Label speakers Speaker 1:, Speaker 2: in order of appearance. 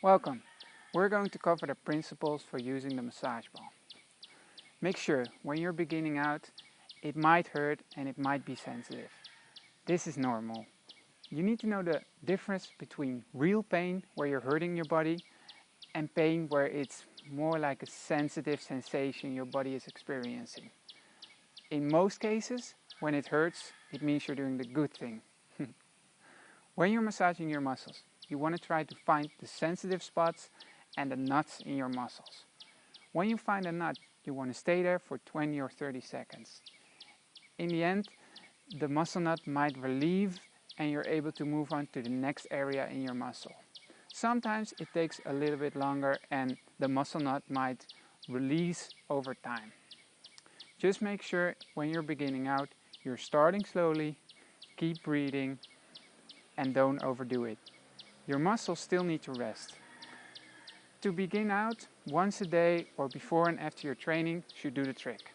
Speaker 1: Welcome. We're going to cover the principles for using the massage ball. Make sure when you're beginning out, it might hurt and it might be sensitive. This is normal. You need to know the difference between real pain, where you're hurting your body, and pain where it's more like a sensitive sensation your body is experiencing. In most cases, when it hurts, it means you're doing the good thing. When you're massaging your muscles, you want to try to find the sensitive spots and the knots in your muscles. When you find a knot, you want to stay there for 20 or 30 seconds. In the end, the muscle knot might relieve and you're able to move on to the next area in your muscle. Sometimes it takes a little bit longer and the muscle knot might release over time. Just make sure when you're beginning out, you're starting slowly, keep breathing, and don't overdo it. Your muscles still need to rest. To begin out, once a day or before and after your training should do the trick.